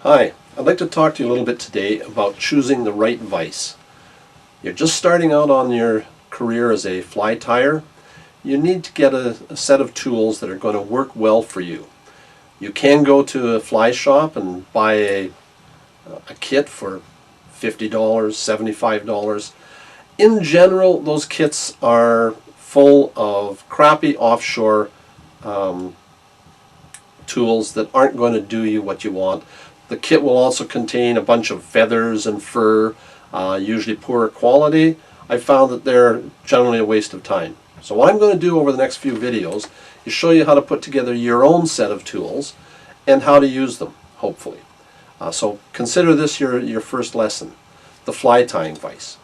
Hi, I'd like to talk to you a little bit today about choosing the right vise. You're just starting out on your career as a fly tyer. You need to get a set of tools that are going to work well for you. You can go to a fly shop and buy a kit for $50, $75. In general, those kits are full of crappy offshore tools that aren't going to do you what you want. The kit will also contain a bunch of feathers and fur, usually poorer quality. I found that they're generally a waste of time. So what I'm going to do over the next few videos is show you how to put together your own set of tools and how to use them, hopefully. So consider this your first lesson, the fly tying vise.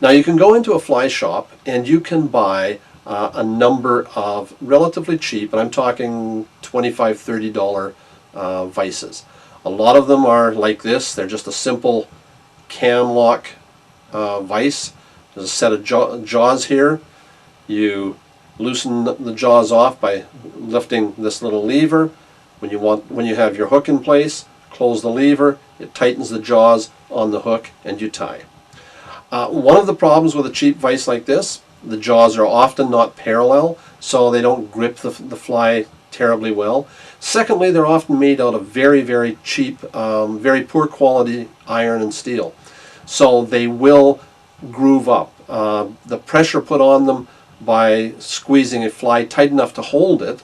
Now you can go into a fly shop and you can buy a number of relatively cheap, and I'm talking $25, $30 vices. A lot of them are like this. They're just a simple cam lock vise. There's a set of jaws here. You loosen the jaws off by lifting this little lever. When you have your hook in place, close the lever. It tightens the jaws on the hook and you tie. One of the problems with a cheap vise like this, the jaws are often not parallel, so they don't grip the fly terribly well. Secondly, they're often made out of very, very cheap, very poor quality iron and steel. So they will groove up. The pressure put on them by squeezing a fly tight enough to hold it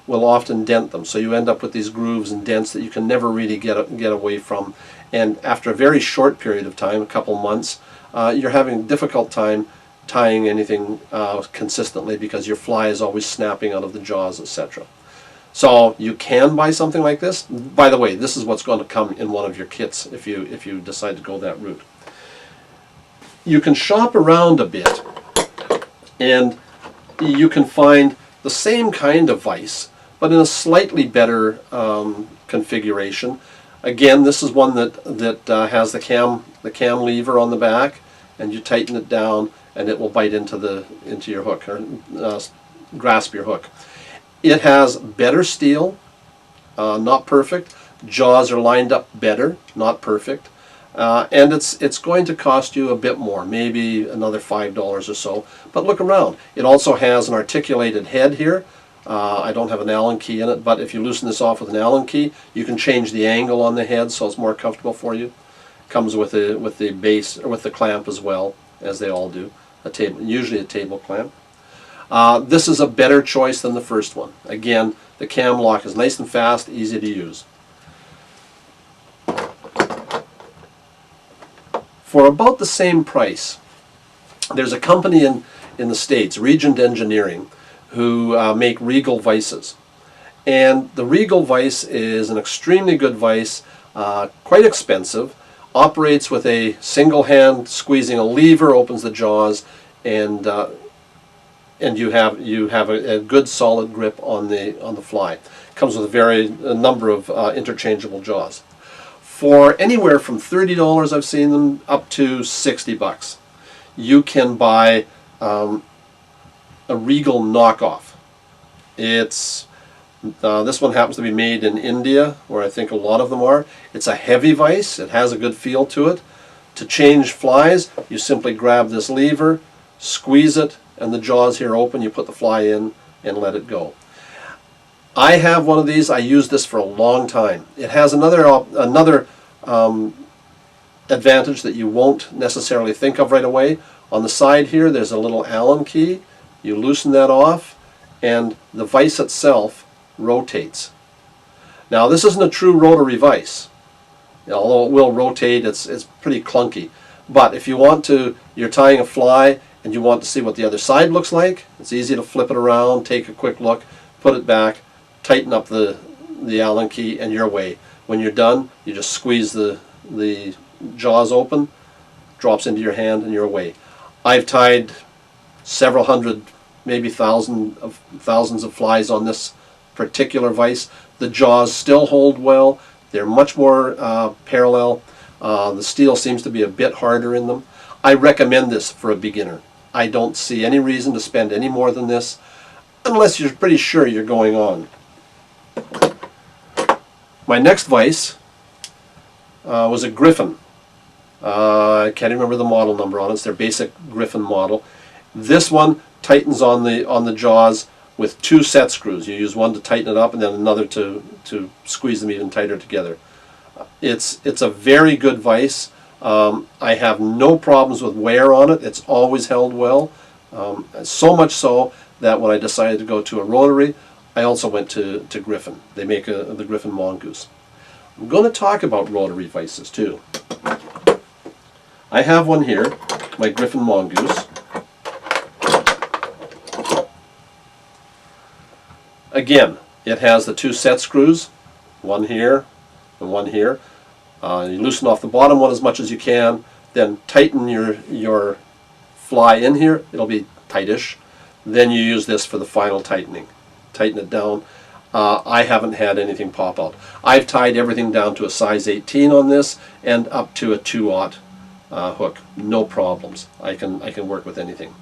will often dent them. So you end up with these grooves and dents that you can never really get away from. And after a very short period of time, a couple months, you're having a difficult time tying anything consistently because your fly is always snapping out of the jaws, etc. So you can buy something like this. By the way, this is what's going to come in one of your kits if you decide to go that route. You can shop around a bit and you can find the same kind of vise but in a slightly better configuration. Again, this is one that has the cam lever on the back, and you tighten it down and it will bite into your hook, or grasp your hook. It has better steel, not perfect. Jaws are lined up better, not perfect. And it's going to cost you a bit more, maybe another $5 or so. But look around. It also has an articulated head here. I don't have an Allen key in it, but if you loosen this off with an Allen key, you can change the angle on the head so it's more comfortable for you. Comes with the base, or with the clamp as well, as they all do. Usually a table clamp. This is a better choice than the first one. Again, the cam lock is nice and fast, easy to use. For about the same price, there's a company in the States, Regent Engineering, who make Regal vices. And the Regal vise is an extremely good vise, quite expensive, operates with a single hand squeezing a lever, opens the jaws, and you have a good solid grip on the fly. Comes with a number of interchangeable jaws. For anywhere from $30, I've seen them, up to $60, you can buy a Regal knockoff. This one happens to be made in India, where I think a lot of them are. It's a heavy vise. It has a good feel to it. To change flies, you simply grab this lever, squeeze it, and the jaws here open. You put the fly in and let it go. I have one of these. I used this for a long time. It has another advantage that you won't necessarily think of right away. On the side here, there's a little Allen key. You loosen that off, and the vise itself rotates. Now, this isn't a true rotary vise. Although it will rotate, it's pretty clunky. But if you're tying a fly and you want to see what the other side looks like, it's easy to flip it around, take a quick look, put it back, tighten up the Allen key, and you're away. When you're done, you just squeeze the jaws open, drops into your hand, and you're away. I've tied several hundred, maybe thousands of flies on this particular vise. The jaws still hold well. They're much more parallel. The steel seems to be a bit harder in them. I recommend this for a beginner. I don't see any reason to spend any more than this unless you're pretty sure you're going on. My next vise was a Griffin. I can't remember the model number on it. It's their basic Griffin model. This one tightens on the jaws with 2 set screws. You use one to tighten it up and then another to squeeze them even tighter together. It's a very good vise. I have no problems with wear on it. It's always held well. So much so that when I decided to go to a rotary, I also went to Griffin. They make the Griffin Mongoose. I'm going to talk about rotary vices too. I have one here, my Griffin Mongoose. Again, it has the 2 set screws, one here and one here. You loosen off the bottom one as much as you can, then tighten your fly in here. It'll be tightish. Then you use this for the final tightening. Tighten it down. I haven't had anything pop out. I've tied everything down to a size 18 on this and up to a 2/0 hook. No problems. I can work with anything.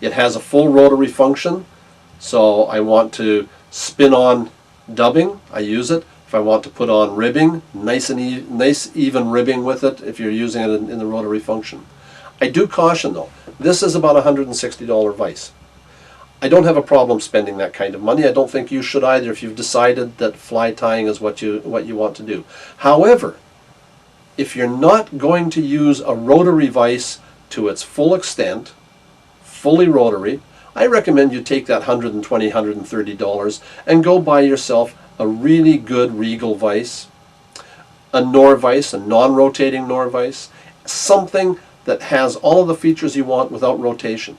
It has a full rotary function, so I want to spin on dubbing, I use it. If I want to put on ribbing, nice even ribbing with it if you're using it in the rotary function. I do caution though, this is about a $160 vise. I don't have a problem spending that kind of money. I don't think you should either if you've decided that fly tying is what you want to do. However, if you're not going to use a rotary vise to its full extent, fully rotary, I recommend you take that $120, $130 and go buy yourself a really good Regal vise, a Nor vise, a non-rotating Nor vise, something that has all of the features you want without rotation.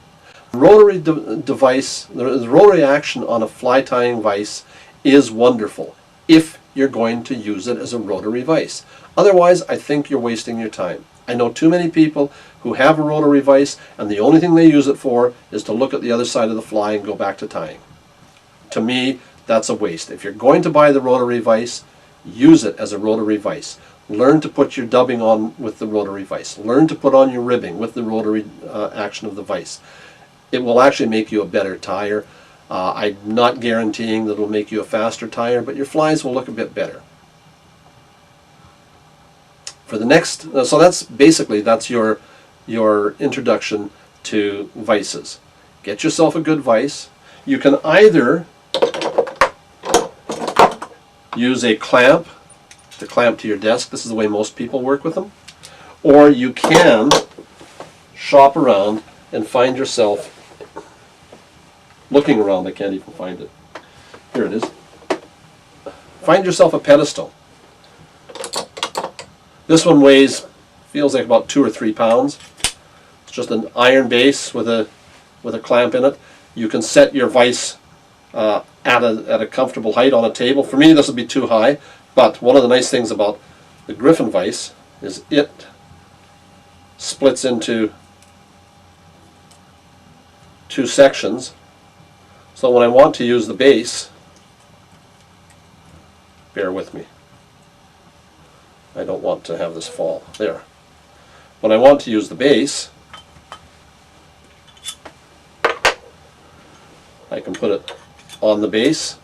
Rotary device, the rotary action on a fly tying vise is wonderful if you're going to use it as a rotary vise. Otherwise, I think you're wasting your time. I know too many people who have a rotary vise and the only thing they use it for is to look at the other side of the fly and go back to tying. To me, that's a waste. If you're going to buy the rotary vise, use it as a rotary vise. Learn to put your dubbing on with the rotary vise. Learn to put on your ribbing with the rotary action of the vise. It will actually make you a better tyer. I'm not guaranteeing that it will make you a faster tyer, but your flies will look a bit better. For the next, so that's your introduction to vices. Get yourself a good vise. You can either use a clamp to clamp to your desk. This is the way most people work with them. Or you can shop around and find yourself looking around. I can't even find it. Here it is. Find yourself a pedestal. This one feels like about 2 or 3 pounds. It's just an iron base with a clamp in it. You can set your vise at a comfortable height on a table. For me, this would be too high, but one of the nice things about the Griffin vise is it splits into 2 sections. So when I want to use the base, bear with me. I don't want to have this fall. There. When I want to use the base, I can put it on the base,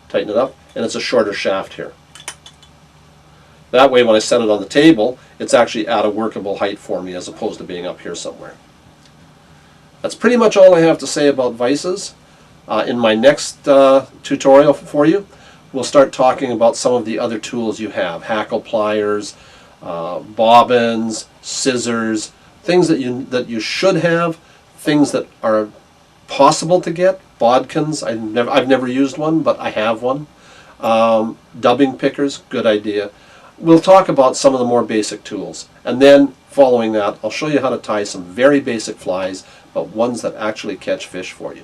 tighten it up, and it's a shorter shaft here. That way when I set it on the table, it's actually at a workable height for me as opposed to being up here somewhere. That's pretty much all I have to say about vices. In my next tutorial for you, we'll start talking about some of the other tools you have. Hackle pliers, bobbins, scissors, things that you should have, things that are possible to get. Bodkins, I've never used one, but I have one. Dubbing pickers, good idea. We'll talk about some of the more basic tools. And then, following that, I'll show you how to tie some very basic flies, but ones that actually catch fish for you.